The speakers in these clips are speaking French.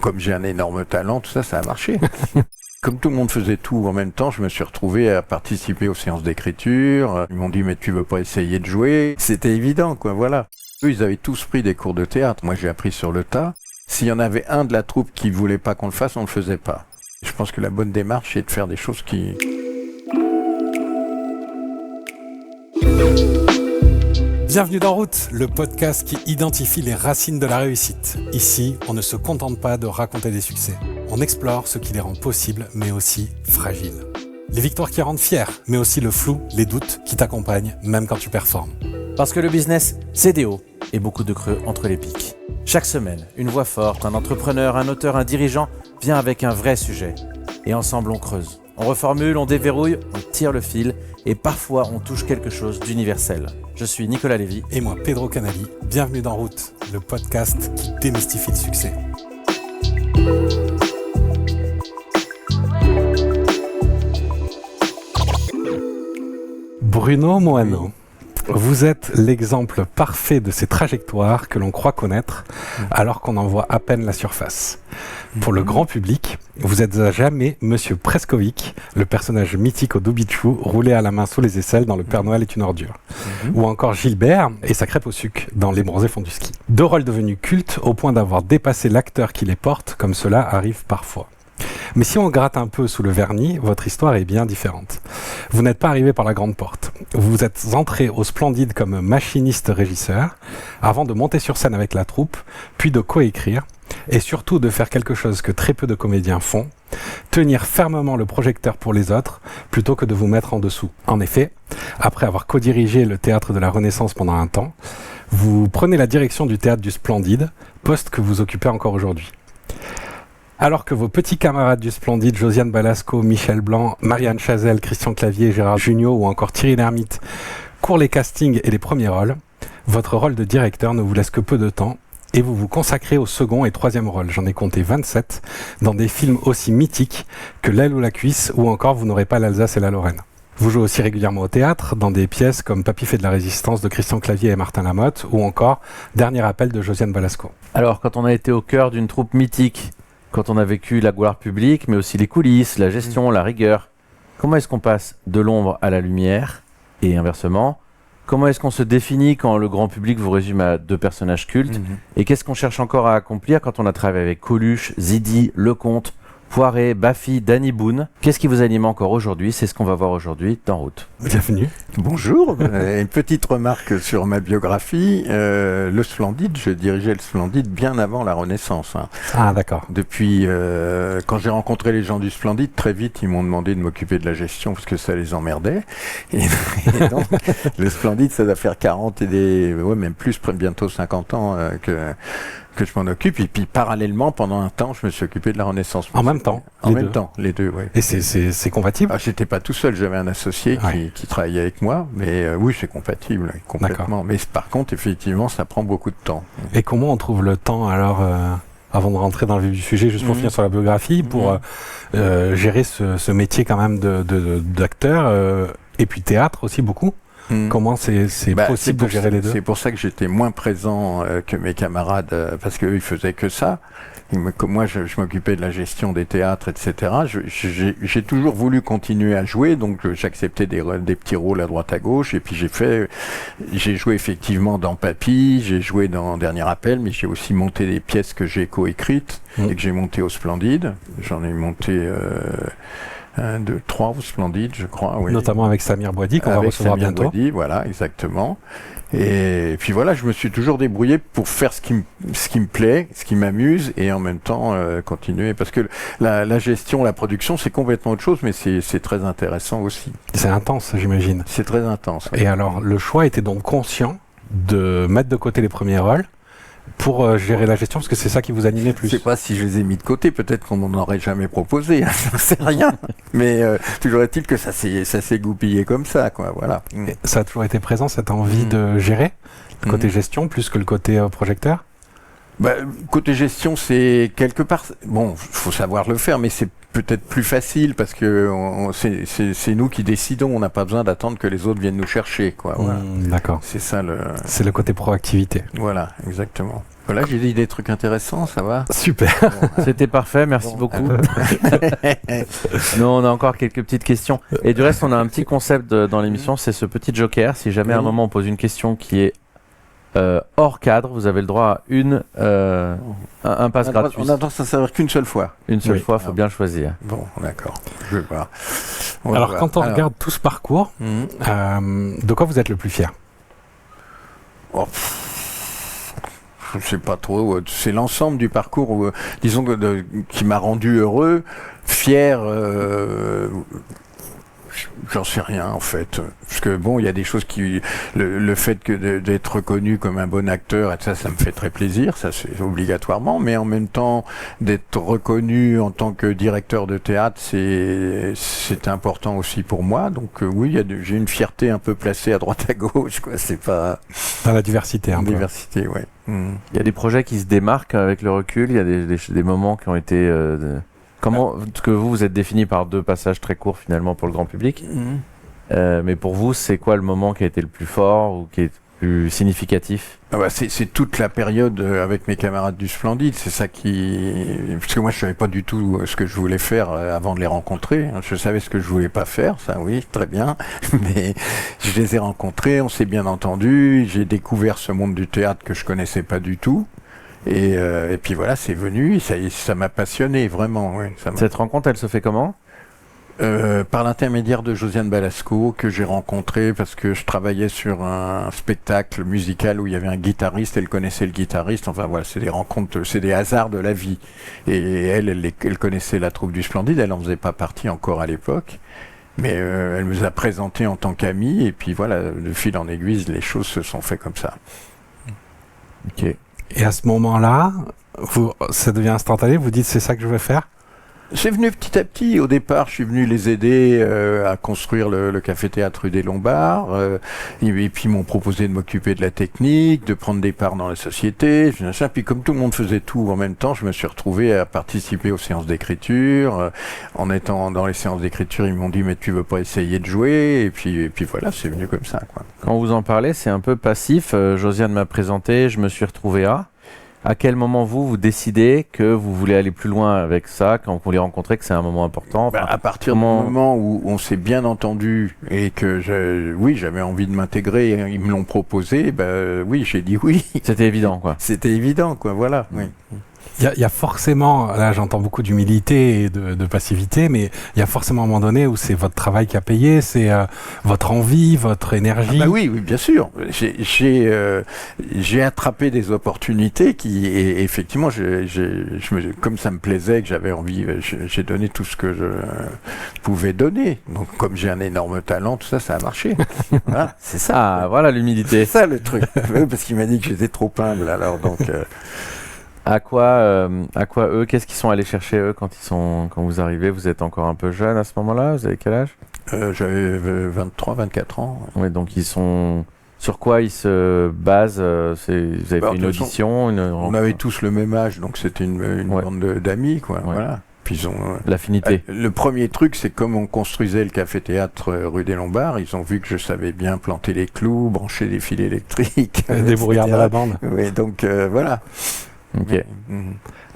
Comme j'ai un énorme talent, tout ça, ça a marché. Comme tout le monde faisait tout en même temps, je me suis retrouvé à participer aux séances d'écriture. Ils m'ont dit, mais tu veux pas essayer de jouer? C'était évident, quoi, voilà. Eux, ils avaient tous pris des cours de théâtre. Moi, j'ai appris sur le tas. S'il y en avait un de la troupe qui voulait pas qu'on le fasse, on le faisait pas. Je pense que la bonne démarche, c'est de faire des choses qui... Bienvenue dans Route, le podcast qui identifie les racines de la réussite. Ici, on ne se contente pas de raconter des succès. On explore ce qui les rend possibles, mais aussi fragiles. Les victoires qui rendent fiers, mais aussi le flou, les doutes qui t'accompagnent, même quand tu performes. Parce que le business, c'est des hauts et beaucoup de creux entre les pics. Chaque semaine, une voix forte, un entrepreneur, un auteur, un dirigeant vient avec un vrai sujet. Et ensemble, on creuse. On reformule, on déverrouille, on tire le fil et parfois on touche quelque chose d'universel. Je suis Nicolas Lévy. Et moi, Pedro Canali. Bienvenue dans Route, le podcast qui démystifie le succès. Bruno Moano, vous êtes l'exemple parfait de ces trajectoires que l'on croit connaître alors qu'on en voit à peine la surface. Pour le grand public, vous êtes à jamais Monsieur Preskovic, le personnage mythique au Dubichou, roulé à la main sous les aisselles dans Le Père Noël est une ordure. Ou encore Gilbert et sa crêpe au sucre dans Les bronzés font du ski. Deux rôles devenus cultes au point d'avoir dépassé l'acteur qui les porte, comme cela arrive parfois. Mais si on gratte un peu sous le vernis, votre histoire est bien différente. Vous n'êtes pas arrivé par la grande porte. Vous êtes entré au Splendide comme machiniste-régisseur, avant de monter sur scène avec la troupe, puis de coécrire, et surtout de faire quelque chose que très peu de comédiens font, tenir fermement le projecteur pour les autres, plutôt que de vous mettre en dessous. En effet, après avoir co-dirigé le Théâtre de la Renaissance pendant un temps, vous prenez la direction du Théâtre du Splendide, poste que vous occupez encore aujourd'hui. Alors que vos petits camarades du Splendide, Josiane Balasco, Michel Blanc, Marianne Chazelle, Christian Clavier, Gérard Jugnot ou encore Thierry Lhermitte courent les castings et les premiers rôles, votre rôle de directeur ne vous laisse que peu de temps et vous vous consacrez au second et troisième rôle. J'en ai compté 27 dans des films aussi mythiques que L'aile ou la cuisse ou encore Vous n'aurez pas l'Alsace et la Lorraine. Vous jouez aussi régulièrement au théâtre, dans des pièces comme Papy fait de la résistance de Christian Clavier et Martin Lamotte ou encore Dernier appel de Josiane Balasco. Alors, quand on a été au cœur d'une troupe mythique, quand on a vécu la gloire publique, mais aussi les coulisses, la gestion, la rigueur, comment est-ce qu'on passe de l'ombre à la lumière et inversement? Comment est-ce qu'on se définit quand le grand public vous résume à deux personnages cultes? Et qu'est-ce qu'on cherche encore à accomplir quand on a travaillé avec Coluche, Zidi, Lecomte, Poiret, Baffy, Danny Boone? Qu'est-ce qui vous anime encore aujourd'hui? C'est ce qu'on va voir aujourd'hui dans Route. Bienvenue. Bonjour, une petite remarque sur ma biographie. Le Splendide, je dirigeais le Splendide bien avant la Renaissance. Ah d'accord. Depuis, quand j'ai rencontré les gens du Splendide, très vite ils m'ont demandé de m'occuper de la gestion parce que ça les emmerdait. Et donc, le Splendide, ça doit faire 40 et même plus, bientôt 50 ans que je m'en occupe. Et puis parallèlement, pendant un temps, je me suis occupé de la Renaissance. En même temps? En même temps, les deux, oui. Et c'est compatible? J'étais pas tout seul, j'avais un associé qui travaillait avec moi, mais oui, c'est compatible, complètement. D'accord. Mais par contre, effectivement, ça prend beaucoup de temps. Et comment on trouve le temps alors avant de rentrer dans le vif du sujet, juste pour finir sur la biographie, pour gérer ce métier quand même d'acteur, et puis théâtre aussi beaucoup? Comment c'est possible de gérer les deux? C'est pour ça que j'étais moins présent que mes camarades, parce qu'eux, ils faisaient que ça. Comme moi, je m'occupais de la gestion des théâtres, etc. J'ai toujours voulu continuer à jouer, donc j'acceptais des petits rôles à droite à gauche, et puis j'ai joué effectivement dans Papy, j'ai joué dans Dernier appel, mais j'ai aussi monté des pièces que j'ai coécrites et que j'ai montées au Splendide. J'en ai monté 1, 2, 3 au Splendide, je crois. Oui. Notamment avec Samir Bouadi, qu'on va recevoir bientôt. Bouadi, voilà, exactement. Et puis voilà, je me suis toujours débrouillé pour faire ce qui me plaît, ce qui m'amuse, et en même temps continuer. Parce que la gestion, la production, c'est complètement autre chose, mais c'est très intéressant aussi. C'est intense, j'imagine. C'est très intense. Oui. Et alors, le choix était donc conscient de mettre de côté les premiers rôles pour gérer la gestion, parce que c'est ça qui vous animait plus. Je sais pas si je les ai mis de côté, peut-être qu'on m'en aurait jamais proposé, j'en sais rien. Mais toujours est-il que ça s'est goupillé comme ça, quoi, voilà. Et ça a toujours été présent, cette envie de gérer, le côté gestion plus que le côté projecteur? Côté gestion, c'est quelque part... Bon, faut savoir le faire, mais c'est peut-être plus facile parce que c'est nous qui décidons. On n'a pas besoin d'attendre que les autres viennent nous chercher, quoi. Voilà. D'accord. C'est ça C'est le côté proactivité. Voilà, exactement. Voilà, j'ai dit des trucs intéressants, ça va. Super. C'était parfait, merci beaucoup. Non, on a encore quelques petites questions. Et du reste, on a un petit concept dans l'émission, c'est ce petit joker. Si jamais à un moment on pose une question qui est hors cadre, vous avez le droit à un pass gratuit. On a tendance à s'en servir qu'une seule fois. Une seule fois, il faut bien le choisir. Bon, d'accord, je vais voir. Alors, quand on regarde tout ce parcours, de quoi vous êtes le plus fier? Je sais pas trop, c'est l'ensemble du parcours, disons, qui m'a rendu heureux, fier, j'en sais rien en fait. Parce que bon, il y a des choses le fait d'être reconnu comme un bon acteur, et ça me fait très plaisir, ça c'est obligatoirement, mais en même temps, d'être reconnu en tant que directeur de théâtre, c'est important aussi pour moi. Donc oui, j'ai une fierté un peu placée à droite à gauche, quoi. C'est pas... Dans la diversité, un peu. Diversité, ouais. Il y a des projets qui se démarquent avec le recul, il y a des moments qui ont été... Comment, parce que vous êtes défini par 2 passages très courts finalement pour le grand public, mais pour vous, c'est quoi le moment qui a été le plus fort ou qui est le plus significatif? C'est toute la période avec mes camarades du Splendide, c'est ça qui... Parce que moi je savais pas du tout ce que je voulais faire avant de les rencontrer, je savais ce que je voulais pas faire, ça oui, très bien, mais je les ai rencontrés, on s'est bien entendu, j'ai découvert ce monde du théâtre que je connaissais pas du tout. Et puis voilà, c'est venu, ça m'a passionné, vraiment. Ouais, Cette rencontre, elle se fait comment? Par l'intermédiaire de Josiane Balasco, que j'ai rencontré parce que je travaillais sur un spectacle musical où il y avait un guitariste, elle connaissait le guitariste, enfin voilà, c'est des rencontres, c'est des hasards de la vie. Et elle connaissait la troupe du Splendide, elle en faisait pas partie encore à l'époque. Mais elle nous a présenté en tant qu'amie, et puis voilà, de fil en aiguille, les choses se sont faites comme ça. Ok. Et à ce moment-là, ça devient instantané, vous dites c'est ça que je veux faire? C'est venu petit à petit. Au départ, je suis venu les aider à construire le café-théâtre rue des Lombards. Et puis, ils m'ont proposé de m'occuper de la technique, de prendre des parts dans la société. Puis, comme tout le monde faisait tout en même temps, je me suis retrouvé à participer aux séances d'écriture. En étant dans les séances d'écriture, ils m'ont dit « Mais tu veux pas essayer de jouer ?» Et puis voilà, c'est venu comme ça, quoi. Quand vous en parlez, c'est un peu passif. Josiane m'a présenté, je me suis retrouvé à quel moment vous décidez que vous voulez aller plus loin avec ça, quand vous les rencontrez, que c'est un moment important? Enfin, à partir du moment où on s'est bien entendu et que j'avais envie de m'intégrer, ils me l'ont proposé, oui, j'ai dit oui. C'était évident, quoi. C'était évident, quoi, voilà. Oui. Il y a forcément, là j'entends beaucoup d'humilité et de passivité, mais il y a forcément un moment donné où c'est votre travail qui a payé, c'est votre envie, votre énergie. Oui, bien sûr. J'ai attrapé des opportunités et effectivement, comme ça me plaisait, que j'avais envie, j'ai donné tout ce que je pouvais donner. Donc comme j'ai un énorme talent, tout ça, ça a marché. Voilà, c'est ça. Ah, voilà l'humilité. C'est ça le truc. Parce qu'il m'a dit que j'étais trop humble, alors donc... À quoi eux, qu'est-ce qu'ils sont allés chercher eux quand vous arrivez? Vous êtes encore un peu jeune à ce moment-là? Vous avez quel âge? J'avais 23, 24 ans. Oui, donc sur quoi ils se basent? Vous avez fait une audition, on avait tous le même âge, donc c'était une bande d'amis, quoi. Ouais. Voilà. Puis ils ont l'affinité. Le premier truc, c'est comme on construisait le café-théâtre rue des Lombards, ils ont vu que je savais bien planter les clous, brancher les fils électriques, des brouillards dans la bande. Oui, donc voilà. Ok.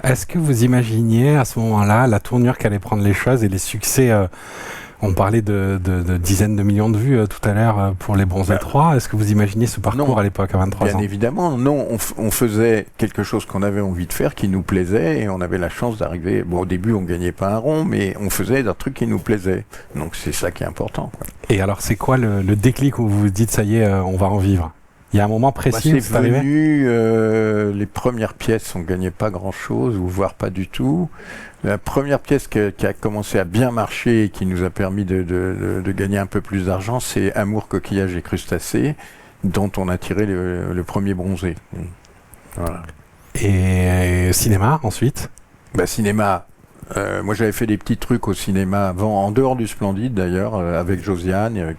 Est-ce que vous imaginiez à ce moment-là la tournure qu'allaient prendre les choses et les succès? On parlait de dizaines de millions de vues tout à l'heure pour les Bronzés 3. Est-ce que vous imaginiez ce parcours à l'époque, à 23 ans? Bien évidemment, non. On faisait quelque chose qu'on avait envie de faire, qui nous plaisait, et on avait la chance d'arriver... Bon, au début, on gagnait pas un rond, mais on faisait un truc qui nous plaisait. Donc c'est ça qui est important, quoi. Et alors, c'est quoi le déclic où vous vous dites, ça y est, on va en vivre? Il y a un moment précis où c'est venu, les premières pièces, on gagnait pas grand-chose, ou voire pas du tout. La première pièce qui a commencé à bien marcher et qui nous a permis de gagner un peu plus d'argent, c'est Amour, coquillage et crustacés, dont on a tiré le premier bronzé. Voilà. Et cinéma, ensuite? Cinéma... moi j'avais fait des petits trucs au cinéma avant, en dehors du Splendide d'ailleurs, avec Josiane.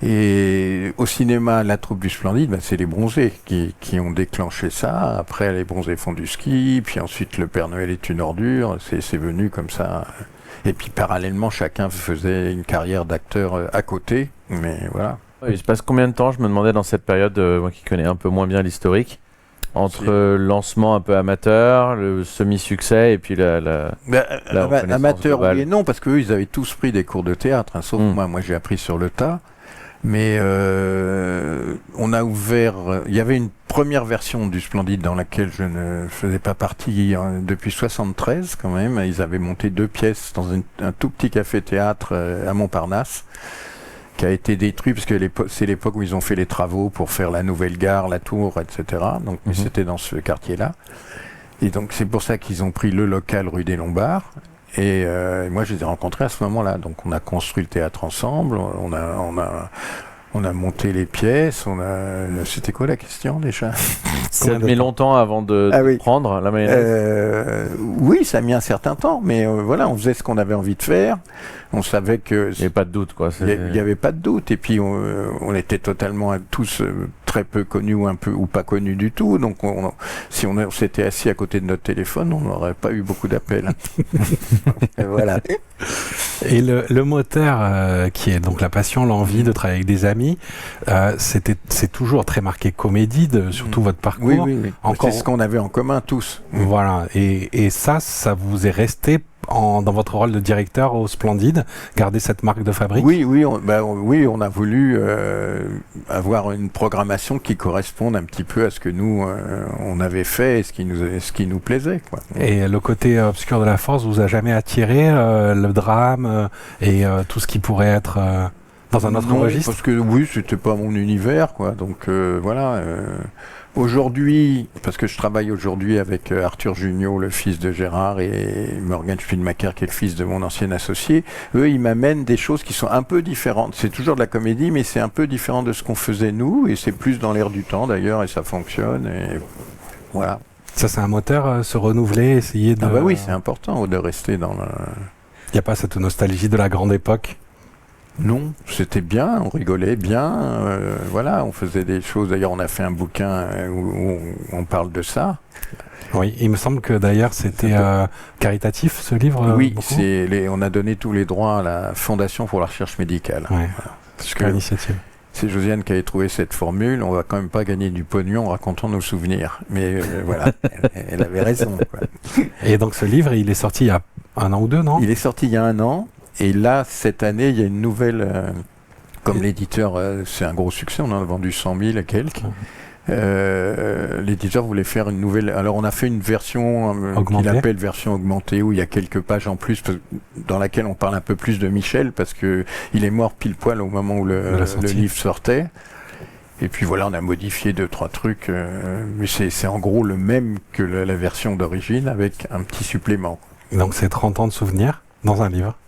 Et au cinéma, la troupe du Splendide, c'est les Bronzés qui ont déclenché ça. Après, les Bronzés font du ski, puis ensuite le Père Noël est une ordure. C'est venu comme ça. Et puis parallèlement, chacun faisait une carrière d'acteur à côté. Mais voilà. Il se passe combien de temps, je me demandais dans cette période, moi qui connais un peu moins bien l'historique, entre lancement un peu amateur, le semi-succès et puis la reconnaissance amateur, globale. oui et non, parce qu'eux, ils avaient tous pris des cours de théâtre, hein, sauf moi. Moi, j'ai appris sur le tas. Mais on a ouvert... Il y avait une première version du Splendide dans laquelle je ne faisais pas partie depuis 73 quand même. Ils avaient monté 2 pièces dans un tout petit café-théâtre à Montparnasse, qui a été détruit parce que c'est l'époque où ils ont fait les travaux pour faire la nouvelle gare, la tour, etc. Donc c'était dans ce quartier-là. Et donc c'est pour ça qu'ils ont pris le local rue des Lombards. Et moi, je les ai rencontrés à ce moment-là. Donc, on a construit le théâtre ensemble. On a monté les pièces. C'était quoi la question déjà? Ça a mis longtemps avant de prendre la mayonnaise. Oui, ça a mis un certain temps. Mais voilà, on faisait ce qu'on avait envie de faire. On savait que... Il n'y avait pas de doute, quoi. Il n'y avait pas de doute. Et puis, on était totalement tous très peu connus ou pas connus du tout. Donc, si on s'était assis à côté de notre téléphone, on n'aurait pas eu beaucoup d'appels. Voilà. Et le moteur qui est donc la passion, l'envie de travailler avec des amis, c'est toujours très marqué comédie, surtout votre parcours. Oui. C'est ce qu'on avait en commun tous. Voilà. Et ça vous est resté dans votre rôle de directeur au Splendide, garder cette marque de fabrique? Oui, on a voulu avoir une programmation qui corresponde un petit peu à ce que nous on avait fait et ce qui nous plaisait, quoi. Et le côté obscur de la force vous a jamais attiré, le drame et tout ce qui pourrait être dans un autre registre? Parce que oui, c'était pas mon univers, quoi. Donc voilà. Aujourd'hui, parce que je travaille aujourd'hui avec Arthur Jugnot, le fils de Gérard, et Morgan Spielmacher, qui est le fils de mon ancien associé, eux, ils m'amènent des choses qui sont un peu différentes. C'est toujours de la comédie, mais c'est un peu différent de ce qu'on faisait nous, et c'est plus dans l'air du temps d'ailleurs, et ça fonctionne, et voilà. Ça, c'est un moteur, se renouveler, essayer de... Ah bah oui, c'est important de rester dans le... Il n'y a pas cette nostalgie de la grande époque? Non, c'était bien, on rigolait bien, voilà, on faisait des choses. D'ailleurs, on a fait un bouquin où on parle de ça. Oui, il me semble que d'ailleurs c'était caritatif ce livre. Oui, on a donné tous les droits à la Fondation pour la recherche médicale. Ouais. Voilà. Super initiative. C'est Josiane qui avait trouvé cette formule. On va quand même pas gagner du pognon en racontant nos souvenirs. Mais voilà, elle avait raison, quoi. Et donc ce livre, il est sorti il y a 1 an ou 2, non? Il est sorti il y a 1 an. Et là, cette année, il y a une nouvelle... comme l'éditeur, c'est un gros succès, on en a vendu 100 000 et quelques. L'éditeur voulait faire une nouvelle... Alors, on a fait une version qu'il appelle version augmentée, où il y a quelques pages en plus, dans laquelle on parle un peu plus de Michel, parce qu'il est mort pile poil au moment où le livre sortait. Et puis voilà, on a modifié 2-3 trucs, mais c'est en gros le même que la version d'origine, avec un petit supplément. Donc, c'est 30 ans de souvenirs dans un livre?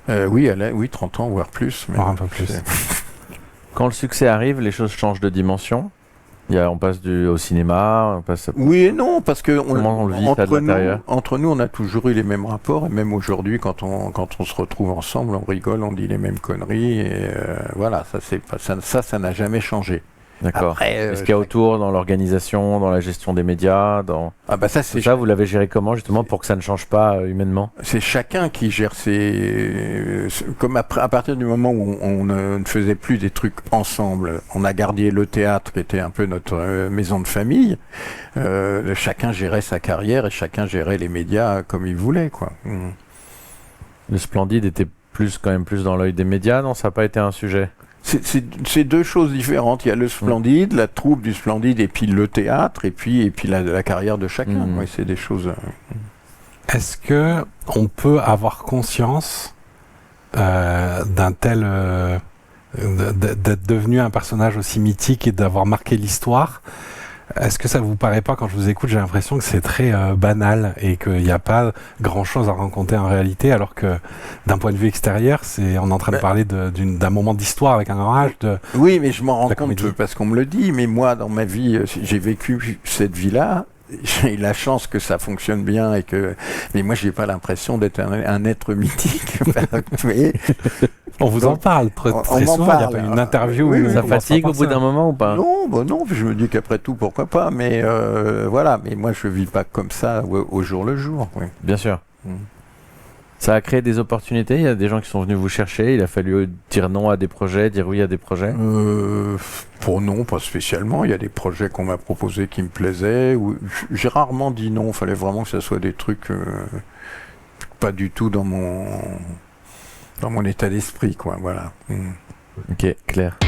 Oui, 30 ans, voire plus. Mais un peu plus. Quand le succès arrive, les choses changent de dimension. On passe au cinéma, on passe... Oui et non, parce que comment on le vit ça de l'intérieur? Entre nous, on a toujours eu les mêmes rapports, et même aujourd'hui, quand on se retrouve ensemble, on rigole, on dit les mêmes conneries, et voilà, ça n'a jamais changé. D'accord. Est-ce qu'il y a autour, dans l'organisation, dans la gestion des médias, Ah bah ça, c'est vous l'avez géré comment, justement, pour que ça ne change pas humainement? C'est chacun qui gère comme à partir du moment où on ne faisait plus des trucs ensemble, on a gardé le théâtre qui était un peu notre maison de famille, chacun gérait sa carrière et chacun gérait les médias comme il voulait, quoi. Le Splendide était quand même plus dans l'œil des médias, non? Ça n'a pas été un sujet? C'est 2 choses différentes. Il y a le Splendide, la troupe du Splendide, et puis le théâtre, et puis la carrière de chacun. Ouais, c'est des choses... Est-ce que on peut avoir conscience d'un tel... d'être devenu un personnage aussi mythique et d'avoir marqué l'histoire? Est-ce que ça vous paraît pas, quand je vous écoute, j'ai l'impression que c'est très banal et qu'il n'y a pas grand-chose à raconter en réalité, alors que d'un point de vue extérieur, on est en train de parler d'un moment d'histoire avec un orage. Oui, mais je m'en rends compte parce qu'on me le dit, mais moi, dans ma vie, j'ai vécu cette vie-là. J'ai la chance que ça fonctionne bien mais moi j'ai pas l'impression d'être un être mythique. On vous en parle très souvent. Il y a pas une interview. Oui, ça fatigue au bout d'un moment ou pas? Non, je me dis qu'après tout pourquoi pas, mais voilà. Mais moi je vis pas comme ça au jour le jour. Oui. Bien sûr. Ça a créé des opportunités. Il y a des gens qui sont venus vous chercher. Il a fallu dire non à des projets, dire oui à des projets. Pour non, pas spécialement. Il y a des projets qu'on m'a proposés qui me plaisaient. J'ai rarement dit non. Il fallait vraiment que ça soit des trucs pas du tout dans mon état d'esprit, quoi. Voilà. Ok, clair.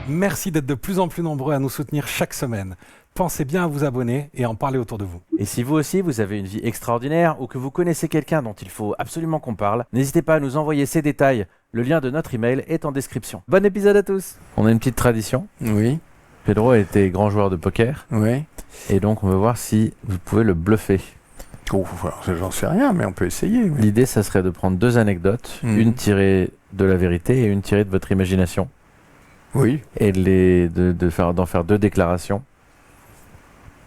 Merci d'être de plus en plus nombreux à nous soutenir chaque semaine. Pensez bien à vous abonner et en parler autour de vous. Et si vous aussi, vous avez une vie extraordinaire ou que vous connaissez quelqu'un dont il faut absolument qu'on parle, n'hésitez pas à nous envoyer ces détails. Le lien de notre email est en description. Bon épisode à tous. On a une petite tradition. Oui. Pedro a été grand joueur de poker. Oui. Et donc, on va voir si vous pouvez le bluffer. Oh, j'en sais rien, mais on peut essayer. Oui. L'idée, ça serait de prendre 2 anecdotes, une tirée de la vérité et une tirée de votre imagination. Oui. Et d'en faire 2 déclarations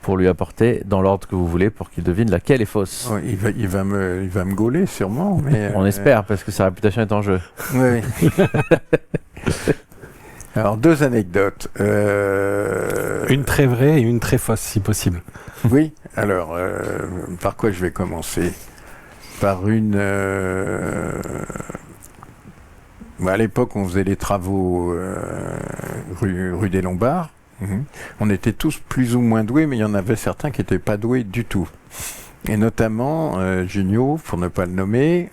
pour lui apporter dans l'ordre que vous voulez pour qu'il devine laquelle est fausse. Oui, il va me gauler sûrement, mais On espère parce que sa réputation est en jeu. Oui. Alors 2 anecdotes. Une très vraie et une très fausse, si possible. Oui. Alors par quoi je vais commencer? Par une. À l'époque, on faisait les travaux rue des Lombards. On était tous plus ou moins doués, mais il y en avait certains qui n'étaient pas doués du tout. Et notamment, Junio, pour ne pas le nommer,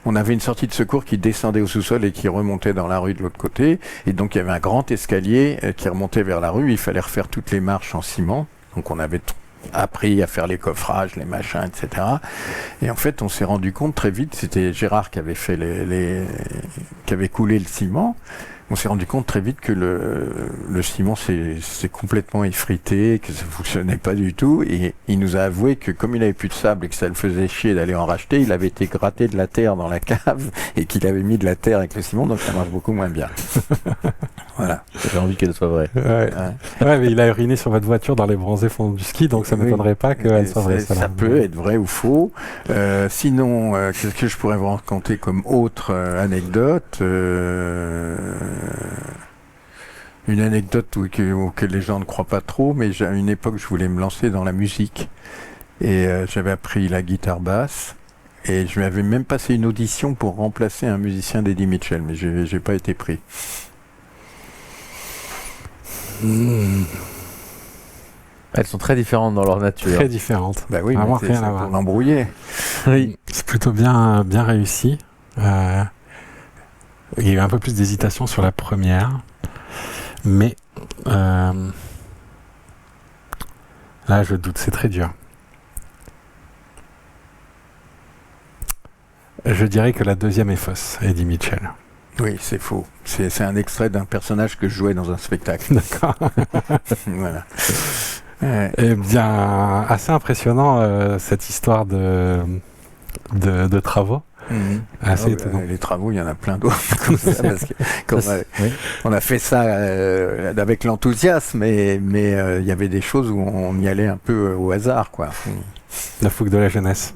on avait une sortie de secours qui descendait au sous-sol et qui remontait dans la rue de l'autre côté. Et donc, il y avait un grand escalier qui remontait vers la rue. Il fallait refaire toutes les marches en ciment. Donc, on avait appris à faire les coffrages, les machins, etc. Et en fait, on s'est rendu compte très vite, c'était Gérard qui avait fait qui avait coulé le ciment. On s'est rendu compte très vite que le ciment c'est complètement effrité, que ça fonctionnait pas du tout. Et il nous a avoué que comme il avait plus de sable et que ça le faisait chier d'aller en racheter, il avait été gratter de la terre dans la cave et qu'il avait mis de la terre avec le ciment, donc ça marche beaucoup moins bien. Voilà. J'ai envie qu'elle soit vraie. Ouais, mais il a uriné sur votre voiture dans les bronzés fonds du ski, donc ça ne m'étonnerait pas qu'elle soit vraie. Ça peut être vrai ou faux. Sinon, qu'est-ce que je pourrais vous raconter comme autre anecdote une anecdote auquel les gens ne croient pas trop, mais à une époque, je voulais me lancer dans la musique. Et j'avais appris la guitare basse. Et je m'avais même passé une audition pour remplacer un musicien d'Eddie Mitchell, mais j'ai pas été pris. Elles sont très différentes dans leur nature. Très différentes. Bah oui, vraiment mais rien c'est à voir. pour l'embrouiller. Oui. C'est plutôt bien réussi. Il y a eu un peu plus d'hésitation sur la première, mais là je doute, c'est très dur. Je dirais que la deuxième est fausse, Eddie Mitchell. Oui, c'est faux. C'est un extrait d'un personnage que je jouais dans un spectacle. D'accord. Voilà. Eh bien, assez impressionnant cette histoire de travaux. Assez étonnant. Les travaux, il y en a plein d'autres comme ça, parce que on a fait ça avec l'enthousiasme, mais il y avait des choses où on y allait un peu au hasard, quoi. La fougue de la jeunesse.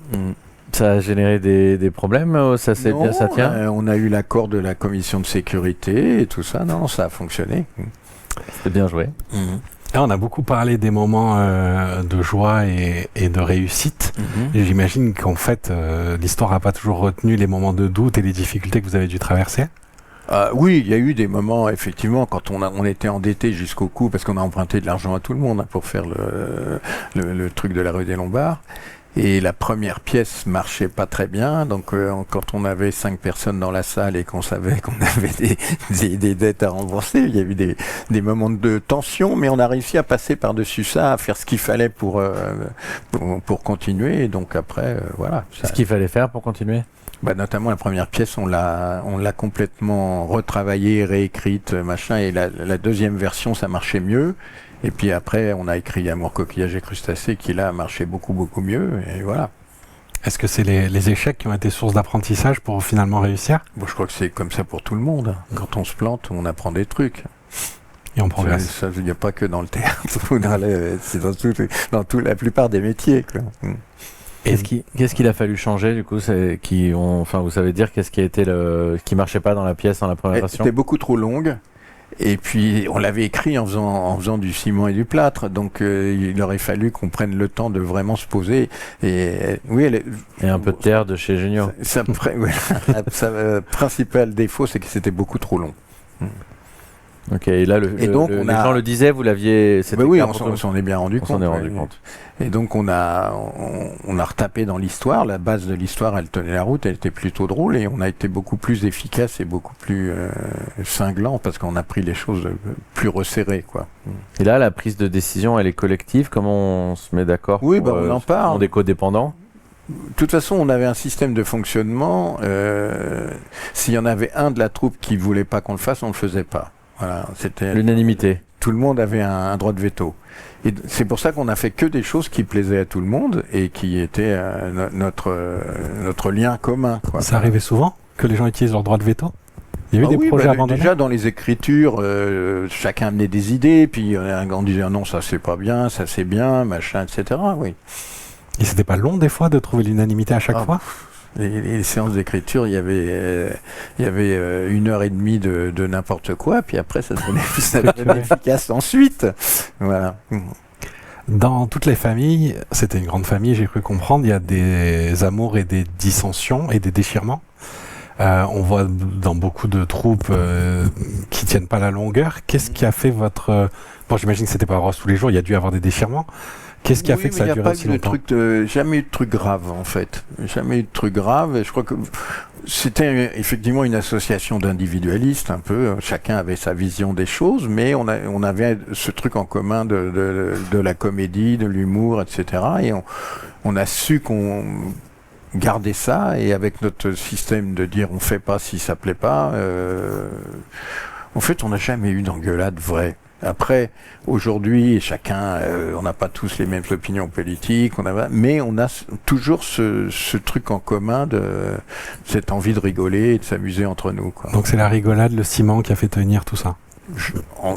Ça a généré des problèmes, ça tient. On a eu l'accord de la commission de sécurité et tout ça, non, ça a fonctionné. C'est bien joué. Là, on a beaucoup parlé des moments de joie et de réussite. Et j'imagine qu'en fait, l'histoire n'a pas toujours retenu les moments de doute et les difficultés que vous avez dû traverser. Oui, il y a eu des moments, effectivement, quand on était endetté jusqu'au cou, parce qu'on a emprunté de l'argent à tout le monde pour faire le truc de la rue des Lombards. Et la première pièce marchait pas très bien, donc quand on avait 5 personnes dans la salle et qu'on savait qu'on avait des dettes à rembourser, il y a eu des moments de tension, mais on a réussi à passer par-dessus ça, à faire ce qu'il fallait pour continuer, et donc après, voilà. Ce qu'il fallait faire pour continuer? Notamment la première pièce, on l'a complètement retravaillée, réécrite, machin, et la deuxième version, ça marchait mieux. Et puis après, on a écrit Amour, coquillage et crustacés qui là a marché beaucoup, beaucoup mieux. Et voilà. Est-ce que c'est les échecs qui ont été source d'apprentissage pour finalement réussir? Bon, je crois que c'est comme ça pour tout le monde. Quand on se plante, on apprend des trucs. Et on progresse. Ça, il n'y a pas que dans le théâtre. C'est dans la plupart des métiers, quoi. Qu'est-ce qu'il a fallu changer du coup, vous savez dire qu'est-ce qui a été qui marchait pas dans la pièce dans la première version? C'était beaucoup trop longue. Et puis, on l'avait écrit en faisant du ciment et du plâtre. Donc, il aurait fallu qu'on prenne le temps de vraiment se poser. Et oui, Et un peu de terre de chez Junio. Sa principal défaut, c'est que c'était beaucoup trop long. Ok, et là, les gens le disaient, vous l'aviez... Mais oui, on s'en est bien rendu compte. On s'en est rendu compte. Et donc, on a retapé dans l'histoire. La base de l'histoire, elle tenait la route, elle était plutôt drôle. Et on a été beaucoup plus efficace et beaucoup plus cinglant parce qu'on a pris les choses plus resserrées, quoi. Et là, la prise de décision, elle est collective. Comment on se met d'accord? Oui, on en parle. On est codépendants. De toute façon, on avait un système de fonctionnement. S'il y en avait un de la troupe qui voulait pas qu'on le fasse, on le faisait pas. Voilà, c'était l'unanimité. Tout le monde avait un droit de veto. Et c'est pour ça qu'on a fait que des choses qui plaisaient à tout le monde et qui étaient notre lien commun, quoi. Ça arrivait souvent que les gens utilisent leur droit de veto? Il y a eu des projets abandonnés? Déjà dans les écritures, chacun amenait des idées, puis on disait non, ça c'est pas bien, ça c'est bien, machin, etc. Oui. Et c'était pas long des fois de trouver l'unanimité à chaque fois? Les séances d'écriture, il y avait 1h30 de n'importe quoi, puis après ça devenait efficace ensuite. Voilà. Dans toutes les familles, c'était une grande famille, j'ai cru comprendre, il y a des amours et des dissensions et des déchirements. On voit dans beaucoup de troupes qui tiennent pas la longueur. Qu'est-ce qui a fait votre... Bon, j'imagine que c'était pas rose tous les jours, il y a dû y avoir des déchirements. Qu'est-ce qui a fait que ça a duré aussi longtemps? Jamais eu de truc grave, en fait. Jamais eu de truc grave. Et je crois que c'était effectivement une association d'individualistes, un peu. Chacun avait sa vision des choses, mais on avait ce truc en commun de la comédie, de l'humour, etc. Et on a su qu'on gardait ça, et avec notre système de dire on fait pas si ça plaît pas, en fait, on n'a jamais eu d'engueulade vraie. Après, aujourd'hui, chacun, on n'a pas tous les mêmes opinions politiques, mais on a toujours ce truc en commun de cette envie de rigoler et de s'amuser entre nous, quoi. Donc c'est la rigolade, le ciment qui a fait tenir tout ça?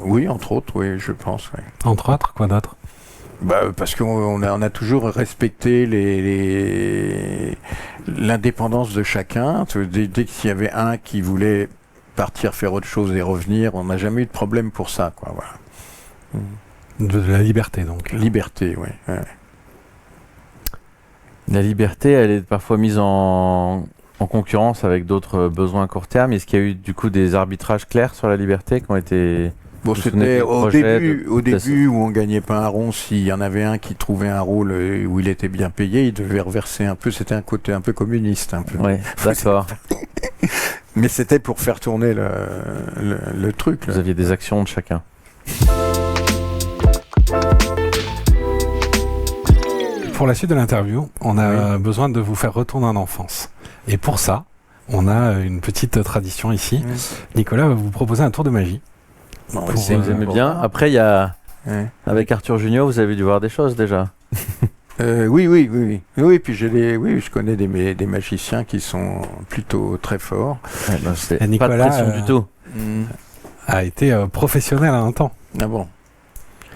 Oui, entre autres, oui, je pense. Oui. Entre autres, quoi d'autre? Parce qu'on a toujours respecté l'indépendance de chacun. Dès qu'il y avait un qui voulait partir faire autre chose et revenir, on n'a jamais eu de problème pour ça, quoi. Voilà. De la liberté, donc. Liberté, oui. Ouais. La liberté, elle est parfois mise en concurrence avec d'autres besoins à court terme. Est-ce qu'il y a eu du coup des arbitrages clairs sur la liberté qui ont été... Bon, c'était au début où on gagnait pas un rond. S'il y en avait un qui trouvait un rôle où il était bien payé, il devait reverser un peu. C'était un côté un peu communiste, un peu. Oui, d'accord. Mais c'était pour faire tourner le truc. Vous aviez des actions de chacun. Pour la suite de l'interview, on a besoin de vous faire retourner en enfance. Et pour ça, on a une petite tradition ici. Nicolas va vous proposer un tour de magie. Bon, vous aimez bien. Après, il y a... Avec Arthur Junio, vous avez dû voir des choses déjà. Oui, puis je connais des magiciens qui sont plutôt très forts. Et Nicolas, pas de pression du tout. A été professionnel à un temps. Ah bon.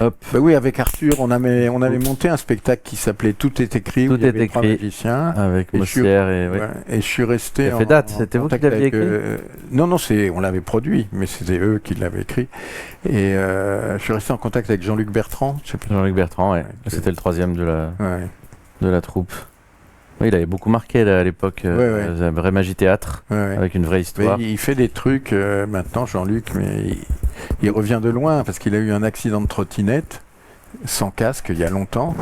Hop. Oui, avec Arthur, on avait monté un spectacle qui s'appelait Tout est écrit, où il y avait 3 magiciens. Avec Mossière et je suis resté... Ça fait date, c'était vous qui l'aviez écrit? Non, on l'avait produit, mais c'était eux qui l'avaient écrit. Et je suis resté en contact avec Jean-Luc Bertrand. Jean-Luc Bertrand, oui. C'était le 3e de la troupe. Oui, il avait beaucoup marqué là, à l'époque, un vrai magie théâtre, avec une vraie histoire. Mais il fait des trucs maintenant, Jean-Luc, mais il revient de loin parce qu'il a eu un accident de trottinette sans casque il y a longtemps,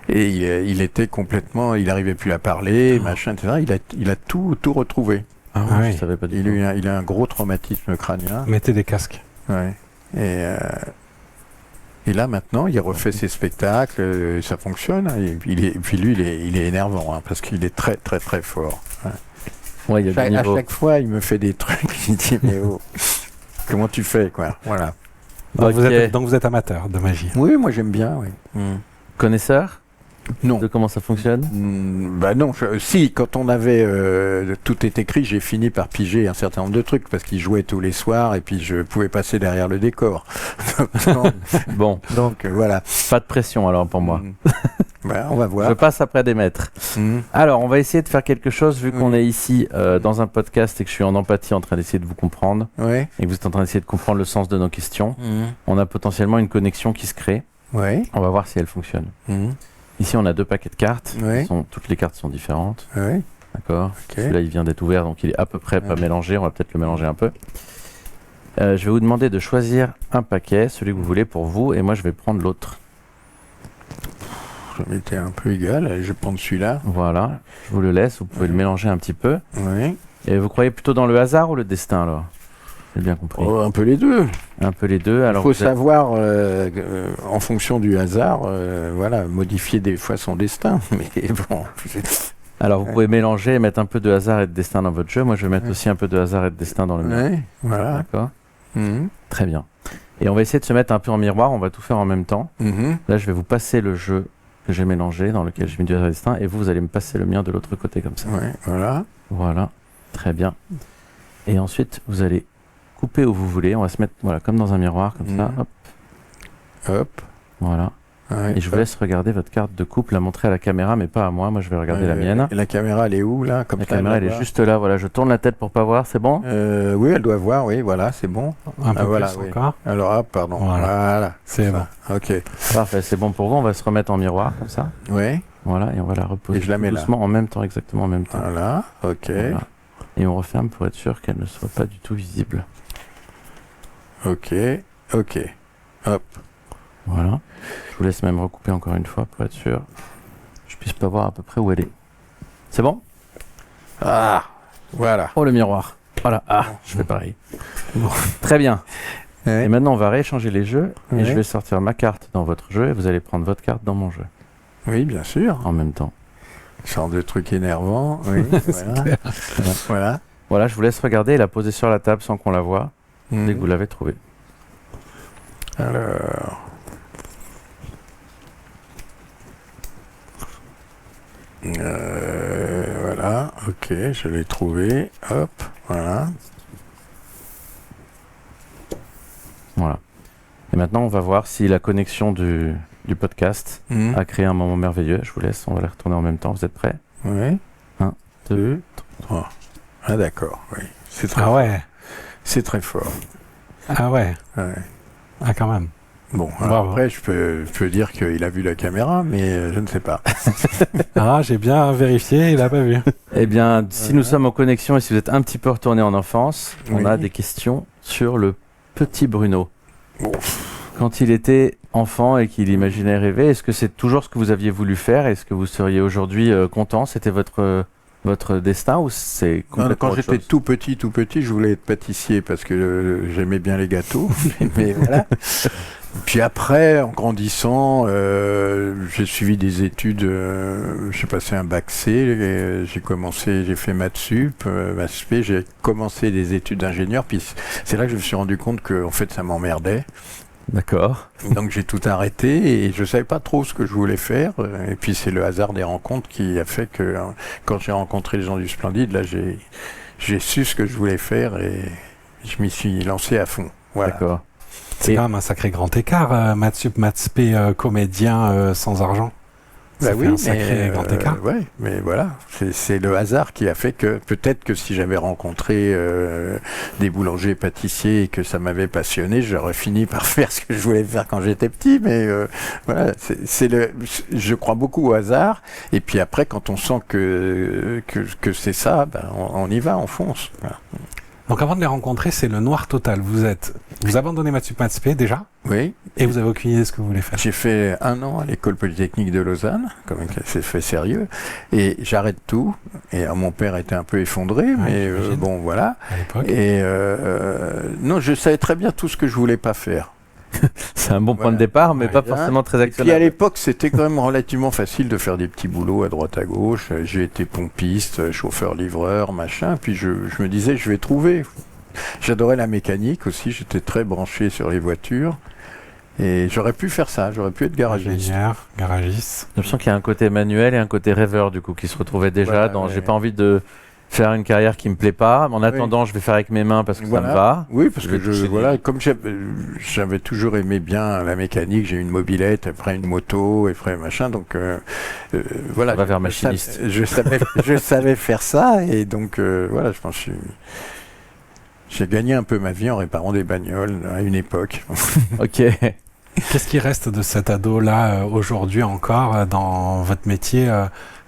et il était complètement, il n'arrivait plus à parler, machin, etc. Il a tout retrouvé. Je savais pas du tout. Il a un gros traumatisme crânien. Mettez des casques. Ouais. Et là, maintenant, il refait ses spectacles, ça fonctionne. Et puis lui, il est énervant, parce qu'il est très, très, très fort. Ouais, il y a à chaque fois, il me fait des trucs. Il dit, mais comment tu fais, quoi? Voilà. Donc vous êtes amateur de magie? Oui, moi j'aime bien, oui. Connaisseur? Non. De comment ça fonctionne? Non, si, quand on avait Tout est écrit, j'ai fini par piger un certain nombre de trucs parce qu'il jouait tous les soirs et puis je pouvais passer derrière le décor. Bon. Donc voilà. Pas de pression alors pour moi. Bah, on va voir. Je passe après des maîtres. Alors, on va essayer de faire quelque chose, vu qu'on est ici dans un podcast et que je suis en empathie en train d'essayer de vous comprendre, Ouais. et que vous êtes en train d'essayer de comprendre le sens de nos questions. On a potentiellement une connexion qui se crée. Ouais. On va voir si elle fonctionne. Ici, on a 2 paquets de cartes. Ouais. Toutes les cartes sont différentes. Ouais. D'accord. Ok. Celui-là, il vient d'être ouvert, donc il est à peu près pas mélangé. On va peut-être le mélanger un peu. Je vais vous demander de choisir un paquet, celui que vous voulez pour vous, et moi, je vais prendre l'autre. Ça m'était un peu égal. Allez, je vais prendre celui-là. Voilà. Je vous le laisse. Vous pouvez le mélanger un petit peu. Oui. Et vous croyez plutôt dans le hasard ou le destin, alors? J'ai bien compris. Oh, un peu les deux. Un peu les deux. Il Alors, faut vous êtes- savoir, en fonction du hasard, voilà, modifier des fois son destin. Mais bon. Alors, vous pouvez mélanger et mettre un peu de hasard et de destin dans votre jeu. Moi, je vais mettre aussi un peu de hasard et de destin dans le mien. Ouais. Voilà. D'accord. Mhm. Très bien. Et on va essayer de se mettre un peu en miroir. On va tout faire en même temps. Mhm. Là, je vais vous passer le jeu que j'ai mélangé, dans lequel j'ai mis du hasard et du destin. Et vous allez me passer le mien de l'autre côté, comme ça. Ouais. Voilà. Voilà. Très bien. Et ensuite, vous allez couper où vous voulez. On va se mettre, voilà, comme dans un miroir, comme ça. Mhm. Hop. Hop. Voilà. Ouais. Et je vous laisse regarder votre carte de couple, la montrer à la caméra, mais pas à moi. Moi, je vais regarder la mienne. Et la caméra, elle est où là? Comme La ça, caméra, elle est voit. juste là. Voilà, je tourne la tête pour pas voir. C'est bon? Oui, elle doit voir. Oui, voilà, c'est bon. Un peu voilà, plus oui. encore. Alors, ah, pardon. Voilà. Voilà. C'est Ça. Ok. Parfait, c'est bon pour vous. On va se remettre en miroir, comme ça. Ouais. Voilà, et on va la reposer Et je la mets là. doucement, en même temps, exactement en même temps. Voilà. Ok. Voilà. Et on referme pour être sûr qu'elle ne soit pas du tout visible. Ok. Ok. Hop. Voilà. Je vous laisse même recouper encore une fois pour être sûr que je puisse pas voir à peu près où elle est. C'est bon? Ah. Voilà. Oh, le miroir. Voilà. Ah, je fais pareil. Bon. Très bien. Ouais. Et maintenant, on va rééchanger les jeux. Et Ouais. je vais sortir ma carte dans votre jeu et vous allez prendre votre carte dans mon jeu Oui, bien sûr. en même temps. Genre de truc énervant. Oui. Voilà. Voilà. Voilà, je vous laisse regarder et la poser sur la table sans qu'on la voie Mhm. dès que vous l'avez trouvée. Alors. Voilà, ok, je l'ai trouvé. Hop, voilà. Voilà. Et maintenant, on va voir si la connexion du podcast Mhm. a créé un moment merveilleux. Je vous laisse, on va les retourner en même temps. Vous êtes prêts? Oui. 1, 2, 2, 3. Ah d'accord, oui. C'est très, Ah ouais. c'est très fort. Ah ouais. Ouais. Ah quand même. Bon, alors Bravo. après, je peux dire qu'il a vu la caméra, mais je ne sais pas. Ah, j'ai bien vérifié, il a pas vu. Eh bien, si nous sommes en connexion et si vous êtes un petit peu retourné en enfance, on Oui. a des questions sur le petit Bruno. Bon. Quand il était enfant et qu'il imaginait rêver, est-ce que c'est toujours ce que vous aviez voulu faire? Est-ce que vous seriez aujourd'hui content? C'était votre destin ou c'est Non, complètement quand autre j'étais chose? tout petit, je voulais être pâtissier parce que j'aimais bien les gâteaux. Mais voilà. Puis après, en grandissant, j'ai suivi des études. J'ai passé un bac C. J'ai fait maths sup, maths spé. J'ai commencé des études d'ingénieur. Puis c'est là que je me suis rendu compte que en fait, ça m'emmerdait. D'accord. Donc j'ai tout arrêté et je savais pas trop ce que je voulais faire. Et puis c'est le hasard des rencontres qui a fait que quand j'ai rencontré les gens du Splendide, là j'ai su ce que je voulais faire et je m'y suis lancé à fond. Voilà. D'accord. C'est Et- quand même un sacré grand écart, maths sup, maths spé, comédien sans argent. Ça Bah fait un sacré mais, grand écart. ouais, mais voilà, c'est le hasard qui a fait que peut-être que si j'avais rencontré des boulangers, pâtissiers et que ça m'avait passionné, j'aurais fini par faire ce que je voulais faire quand j'étais petit. Mais voilà, je crois beaucoup au hasard. Et puis après, quand on sent que c'est ça, ben, on y va, on fonce. Voilà. Donc avant de les rencontrer, c'est le noir total. Vous abandonnez maths sup, maths spé déjà, Oui, et vous avez aucune idée de ce que vous voulez faire. j'ai fait 1 an à l'école polytechnique de Lausanne, quand même, c'est fait sérieux, et j'arrête tout. Et mon père était un peu effondré, mais j'imagine. bon, voilà. À l'époque. Et non, je savais très bien tout ce que je voulais pas faire. C'est un bon point Voilà. de départ, mais Ouais, pas bien. forcément très Puis à actionnable. l'époque, c'était quand même relativement facile de faire des petits boulots à droite à gauche. J'ai été pompiste, chauffeur-livreur, machin. Puis je me disais, je vais trouver. J'adorais la mécanique aussi. J'étais très branché sur les voitures. Et j'aurais pu faire ça. J'aurais pu être garagiste. Ingénieur, garagiste. J'ai l'impression qu'il y a un côté manuel et un côté rêveur du coup qui se retrouvait déjà Voilà, dans ouais. j'ai pas envie de faire une carrière qui me plaît pas. En attendant, je vais faire avec mes mains parce que ça me va. Oui, parce que vais comme j'avais toujours aimé bien la mécanique, j'ai eu une mobilette, après une moto, après machin, donc voilà. On va vers machiniste. Je savais faire ça, et donc voilà, je pense que j'ai gagné un peu ma vie en réparant des bagnoles à une époque. Ok. Qu'est-ce qui reste de cet ado-là aujourd'hui encore dans votre métier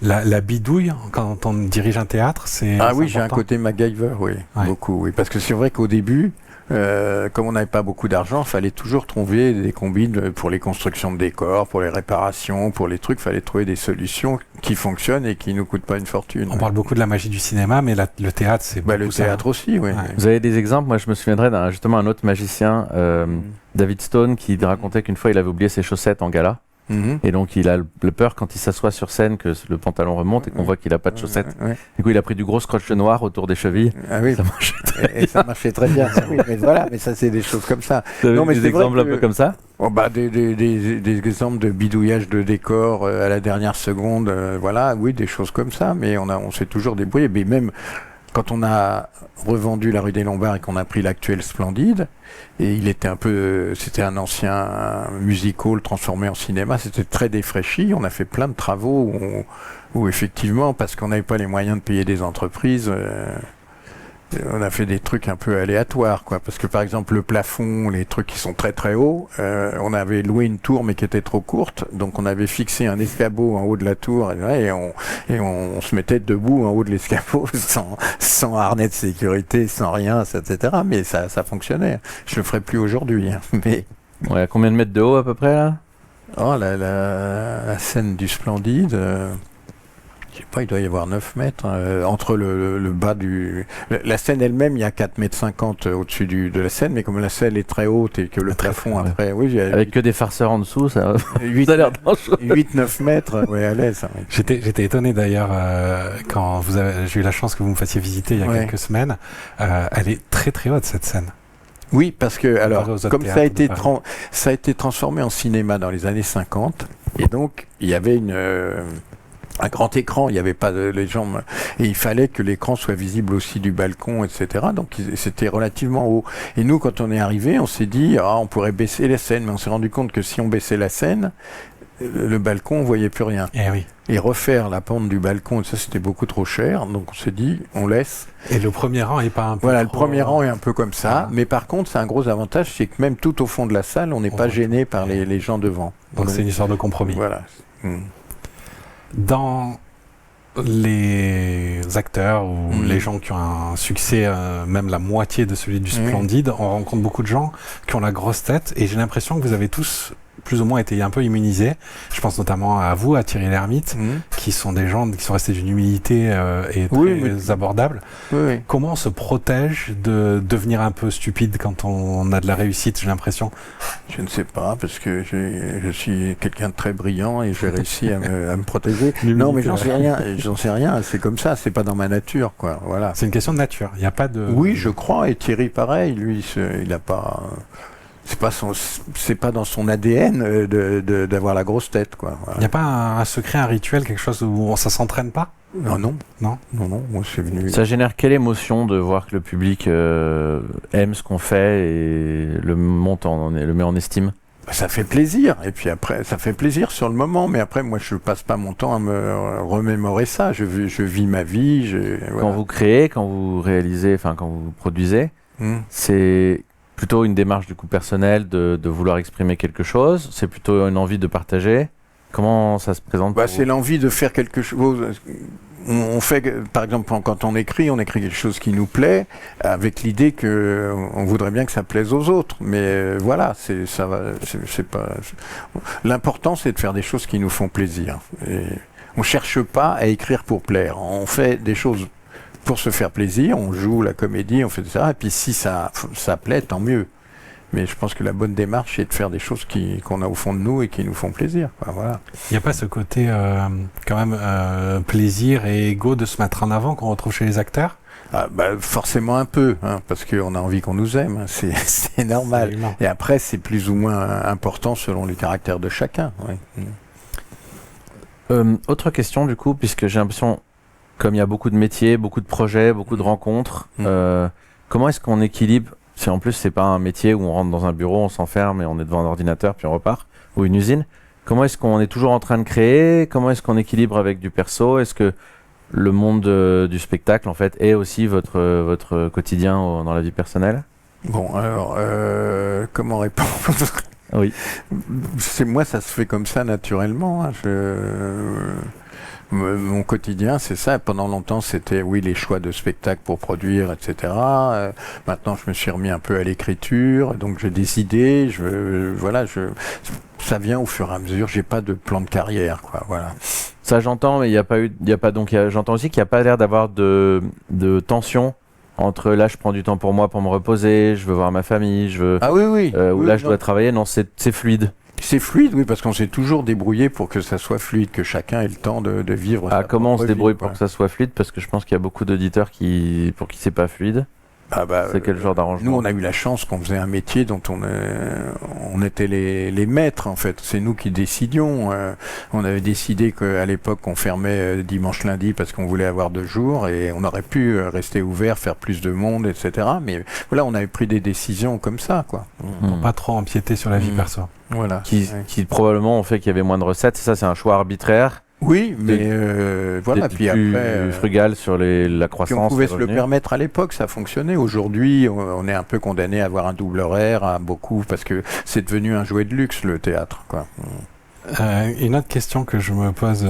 la bidouille, quand on dirige un théâtre, c'est oui, c'est j'ai un important. côté MacGyver, oui, beaucoup, oui. Parce que c'est vrai qu'au début, comme on n'avait pas beaucoup d'argent, il fallait toujours trouver des combines pour les constructions de décors, pour les réparations, pour les trucs. Il fallait trouver des solutions qui fonctionnent et qui ne nous coûtent pas une fortune. On parle beaucoup de la magie du cinéma, mais le théâtre, c'est beaucoup le ça. théâtre aussi, oui. Ouais. Vous avez des exemples? Moi, je me souviendrai justement un autre magicien, David Stone, qui racontait qu'une fois, il avait oublié ses chaussettes en gala. Et donc, il a le peur quand il s'assoit sur scène que le pantalon remonte et qu'on voit qu'il n'a pas de chaussettes. Du coup, il a pris du gros scotch noir autour des chevilles. Ah oui, ça marchait très et ça marchait très bien. Oui, mais voilà, mais ça, c'est des choses comme ça. Non, mais c'est des vrai exemples un peu comme ça? Des exemples de bidouillage de décors à la dernière seconde, voilà, oui, des choses comme ça, mais on s'est toujours débrouillé. Mais même quand on a revendu la rue des Lombards et qu'on a pris l'actuel Splendide, et il était c'était un ancien music hall transformé en cinéma, c'était très défraîchi, on a fait plein de travaux où effectivement, parce qu'on n'avait pas les moyens de payer des entreprises, on a fait des trucs un peu aléatoires, quoi. Parce que par exemple le plafond, les trucs qui sont très très hauts, on avait loué une tour mais qui était trop courte, donc on avait fixé un escabeau en haut de la tour et on se mettait debout en haut de l'escabeau sans harnais de sécurité, sans rien, etc. Mais ça fonctionnait. Je le ferai plus aujourd'hui, hein. Mais Ouais, à combien de mètres de haut à peu près là? la scène du Splendide. Je sais pas, il doit y avoir 9 mètres entre le bas du... La scène elle-même, il y a 4,50 m au-dessus de la scène, mais comme la scène est très haute et que le plafond après... Oui, avec que des farceurs en dessous, ça 8-9 mètres, à l'aise. Oui. J'étais étonné d'ailleurs quand j'ai eu la chance que vous me fassiez visiter il y a quelques semaines. Elle est très très haute cette scène. Oui, parce que, alors, comme ça a été transformé en cinéma dans les années 50, et donc, il y avait un grand écran, il n'y avait pas les gens, et il fallait que l'écran soit visible aussi du balcon, etc. Donc c'était relativement haut. Et nous, quand on est arrivé, on s'est dit, on pourrait baisser la scène, mais on s'est rendu compte que si on baissait la scène, le balcon, on voyait plus rien. Et refaire la pente du balcon, ça c'était beaucoup trop cher, donc on s'est dit, on laisse. Et le premier rang est pas un peu le premier rang est un peu comme ça, mais par contre, c'est un gros avantage, c'est que même tout au fond de la salle, on n'est pas gêné par les gens devant. Donc c'est une histoire de compromis. Voilà. Dans les acteurs ou les gens qui ont un succès, même la moitié de celui du Splendide, on rencontre beaucoup de gens qui ont la grosse tête, et j'ai l'impression que vous avez tous plus ou moins été un peu immunisés. Je pense notamment à vous, à Thierry Lhermitte, qui sont des gens qui sont restés d'une humilité et très abordables. Comment on se protège de devenir un peu stupide quand on a de la réussite, j'ai l'impression? Je ne sais pas, parce que je suis quelqu'un de très brillant et j'ai réussi à me protéger. Non, mais j'en sais rien, c'est comme ça, c'est pas dans ma nature, quoi. Voilà. C'est une question de nature, il n'y a pas de... Oui, je crois, et Thierry pareil, lui, il n'a pas... C'est pas dans son ADN d'avoir la grosse tête, quoi. Il n'y a pas un secret, un rituel, quelque chose où ça s'entraîne pas? Non. Moi, c'est venu. Ça génère quelle émotion de voir que le public aime ce qu'on fait et le met en estime? Ça fait plaisir, et puis après, ça fait plaisir sur le moment, mais après, moi, je passe pas mon temps à me remémorer ça. Je vis ma vie. Quand vous créez, quand vous réalisez, quand vous produisez, c'est plutôt une démarche du coup personnelle de vouloir exprimer quelque chose? C'est plutôt une envie de partager? Comment ça se présente? C'est l'envie de faire quelque chose. On fait, par exemple, quand on écrit quelque chose qui nous plaît, avec l'idée que on voudrait bien que ça plaise aux autres. Mais voilà, ça va. C'est pas. L'important, c'est de faire des choses qui nous font plaisir. Et on cherche pas à écrire pour plaire. On fait des choses pour se faire plaisir, on joue la comédie, on fait ça, et puis si ça plaît, tant mieux. Mais je pense que la bonne démarche, c'est de faire des choses qu'on a au fond de nous et qui nous font plaisir. Voilà. Il n'y a pas ce côté quand même plaisir et ego de se mettre en avant qu'on retrouve chez les acteurs? Forcément un peu, parce qu'on a envie qu'on nous aime, c'est normal. Et après, c'est plus ou moins important selon le caractère de chacun. Autre question du coup, puisque j'ai l'impression... comme il y a beaucoup de métiers, beaucoup de projets, beaucoup de rencontres, comment est-ce qu'on équilibre, si en plus c'est pas un métier où on rentre dans un bureau, on s'enferme et on est devant un ordinateur puis on repart, ou une usine, comment est-ce qu'on est toujours en train de créer, comment est-ce qu'on équilibre avec du perso, est-ce que le monde du spectacle en fait est aussi votre quotidien dans la vie personnelle? Bon, alors, comment répondre? Oui. Moi, ça se fait comme ça naturellement. Hein. Mon quotidien, c'est ça. Pendant longtemps, c'était, oui, les choix de spectacles pour produire, etc. Maintenant, je me suis remis un peu à l'écriture. Donc, j'ai des idées. Ça vient au fur et à mesure. J'ai pas de plan de carrière, quoi. Voilà. Ça, j'entends, mais j'entends aussi qu'il n'y a pas l'air d'avoir de tension entre là, je prends du temps pour moi pour me reposer, je veux voir ma famille, Ah oui, oui. Ou Oui, là, je dois travailler. Non, c'est fluide. C'est fluide, oui, parce qu'on s'est toujours débrouillé pour que ça soit fluide, que chacun ait le temps de vivre. Comment on se débrouille vie, pour que ça soit fluide? Parce que je pense qu'il y a beaucoup d'auditeurs pour qui c'est pas fluide. C'est quel genre d'arrangement? Nous, on a eu la chance qu'on faisait un métier dont on était les maîtres, en fait. C'est nous qui décidions. On avait décidé qu'à l'époque, on fermait dimanche, lundi parce qu'on voulait avoir 2 jours et on aurait pu rester ouvert, faire plus de monde, etc. Mais voilà, on avait pris des décisions comme ça, quoi. Pour pas trop empiéter sur la vie perso. Voilà. Qui probablement ont fait qu'il y avait moins de recettes. Ça, c'est un choix arbitraire. Oui, mais voilà. Puis plus après, frugal sur la croissance. Puis on pouvait se le permettre à l'époque, ça fonctionnait. Aujourd'hui, on est un peu condamné à avoir un double horaire, à beaucoup, parce que c'est devenu un jouet de luxe, le théâtre, quoi. Une autre question que je me pose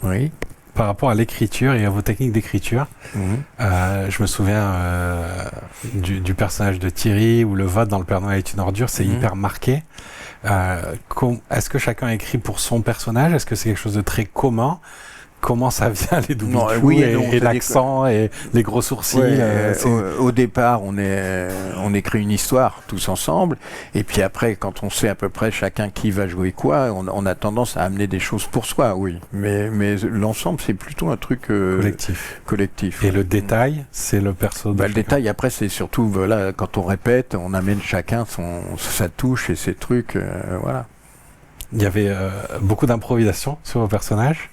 Oui. par rapport à l'écriture et à vos techniques d'écriture. Je me souviens du personnage de Thierry où le vote dans Le Père Noël est une ordure, c'est hyper marqué. Est-ce que chacun écrit pour son personnage? Est-ce que c'est quelque chose de très commun? Comment ça vient, les doubles et l'accent et les gros sourcils? Au départ, on écrit une histoire tous ensemble, et puis après, quand on sait à peu près chacun qui va jouer quoi, on a tendance à amener des choses pour soi, oui. Mais l'ensemble, c'est plutôt un truc collectif. Et le détail, c'est le perso de le détail, après, c'est surtout, voilà, quand on répète, on amène chacun sa touche et ses trucs, voilà. Il y avait beaucoup d'improvisation sur vos personnages?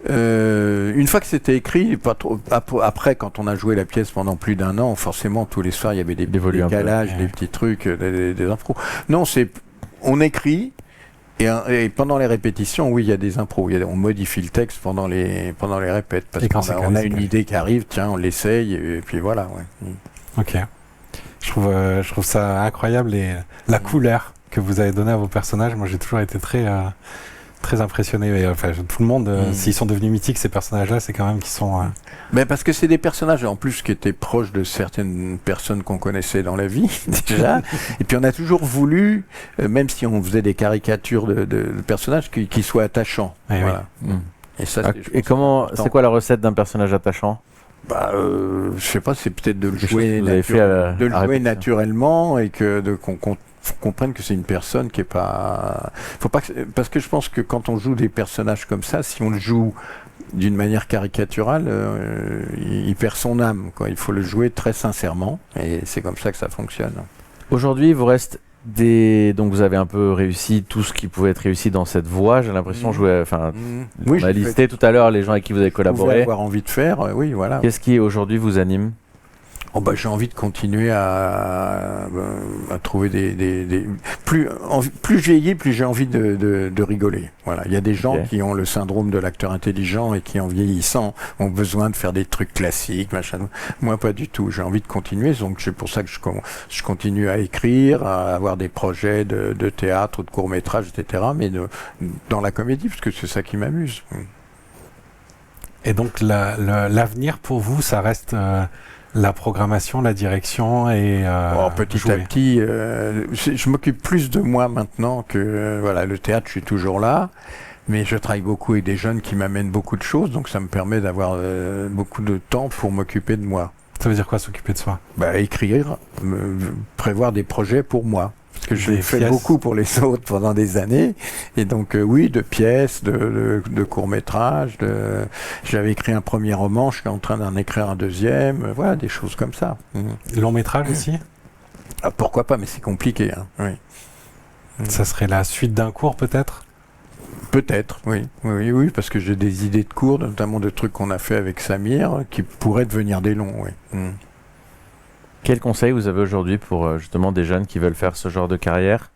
Une fois que c'était écrit, pas trop. Après, quand on a joué la pièce pendant plus d'1 an, forcément tous les soirs il y avait des décalages, des petits trucs, des impros. Non, on écrit et pendant les répétitions, oui, il y a des impros. On modifie le texte pendant les répètes parce qu'on a une idée qui arrive, tiens, on l'essaye et puis voilà. Ouais. Ok. Je trouve ça incroyable la couleur que vous avez donnée à vos personnages. Moi, j'ai toujours été très impressionné. Enfin, tout le monde, s'ils sont devenus mythiques, ces personnages-là, c'est quand même qu'ils sont... Mais parce que c'est des personnages, en plus, qui étaient proches de certaines personnes qu'on connaissait dans la vie, déjà. Et puis, on a toujours voulu, même si on faisait des caricatures de personnages, qu'ils soient attachants. Voilà. Et ça, c'est quoi la recette d'un personnage attachant? Je sais pas, c'est peut-être de le jouer naturellement et qu'on comprenne que c'est une personne qui est pas... parce que je pense que quand on joue des personnages comme ça, si on le joue d'une manière caricaturale, il perd son âme, quoi. Il faut le jouer très sincèrement et c'est comme ça que ça fonctionne. Aujourd'hui, il vous reste donc vous avez un peu réussi tout ce qui pouvait être réussi dans cette voie, j'ai l'impression. On a listé tout à l'heure les gens avec qui vous avez collaboré. Vous pouvez avoir envie de faire, oui, voilà. Qu'est-ce qui aujourd'hui vous anime? J'ai envie de continuer à trouver plus je vieillis, plus j'ai envie de rigoler. Voilà, il y a des gens qui ont le syndrome de l'acteur intelligent et qui, en vieillissant, ont besoin de faire des trucs classiques, machin. Moi, pas du tout. J'ai envie de continuer, donc c'est pour ça que je continue à écrire, à avoir des projets de théâtre ou de court-métrage, etc. Mais dans la comédie, parce que c'est ça qui m'amuse. Et donc, l'avenir pour vous, ça reste... la programmation, la direction et petit à petit, je m'occupe plus de moi maintenant que le théâtre, je suis toujours là, mais je travaille beaucoup avec des jeunes qui m'amènent beaucoup de choses, donc ça me permet d'avoir beaucoup de temps pour m'occuper de moi. Ça veut dire quoi, s'occuper de soi? Écrire, prévoir des projets pour moi. Parce que je fais beaucoup pour les autres pendant des années. Et donc, de pièces, de courts-métrages. J'avais écrit un premier roman, je suis en train d'en écrire un deuxième. Voilà, des choses comme ça. Long-métrage aussi? Pourquoi pas, mais c'est compliqué. Hein. Oui. Ça serait la suite d'un cours, peut-être? Peut-être, oui. Oui, parce que j'ai des idées de cours, notamment de trucs qu'on a fait avec Samir, qui pourraient devenir des longs, oui. Quel conseil vous avez aujourd'hui pour justement des jeunes qui veulent faire ce genre de carrière,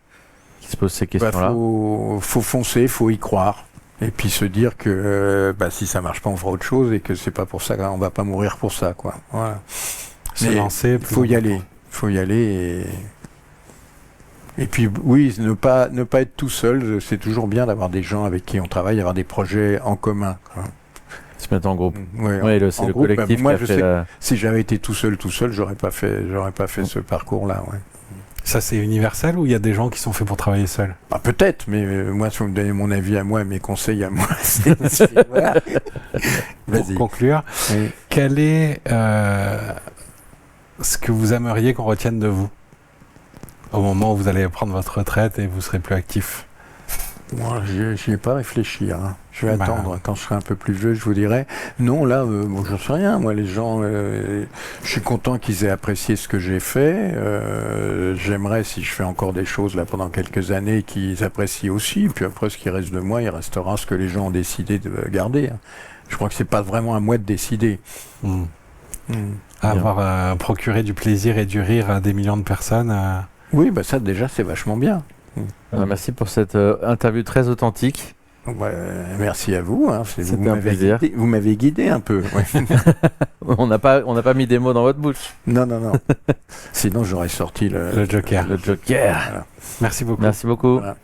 qui se posent ces questions-là? Faut foncer, faut y croire. Et puis se dire que si ça marche pas, on fera autre chose et que c'est pas pour ça, on va pas mourir pour ça, quoi. Voilà. Se lancer. Faut y aller. Faut y aller et puis oui, ne pas être tout seul. C'est toujours bien d'avoir des gens avec qui on travaille, d'avoir des projets en commun. Se mettre en groupe. Ouais, C'est le groupe, collectif moi, qui a fait la... Si j'avais été tout seil, j'aurais pas fait ce parcours-là. Ouais. Ça, c'est universel ou il y a des gens qui sont faits pour travailler seuls? Peut-être, mais moi, si vous me donnez mon avis à moi, mes conseils à moi, voilà. Pour conclure, oui. quel est ce que vous aimeriez qu'on retienne de vous au moment où vous allez prendre votre retraite et vous serez plus actif? Moi, j'y ai pas réfléchi. Hein. Je vais attendre. Quand je serai un peu plus vieux, je vous dirai. Non, là, j'en sais rien. Moi, les gens, je suis content qu'ils aient apprécié ce que j'ai fait. J'aimerais, si je fais encore des choses là pendant quelques années, qu'ils apprécient aussi. Puis après, ce qui reste de moi, il restera ce que les gens ont décidé de garder. Hein. Je crois que c'est pas vraiment à moi de décider. Avoir procuré du plaisir et du rire à des millions de personnes. Oui, ça déjà, c'est vachement bien. Merci pour cette interview très authentique. Merci à vous. Hein. C'était un plaisir. Vous m'avez guidé un peu. Ouais. On n'a pas mis des mots dans votre bouche. Non. Sinon, j'aurais sorti le Joker. Le Joker. Voilà. Merci beaucoup. Merci beaucoup. Voilà.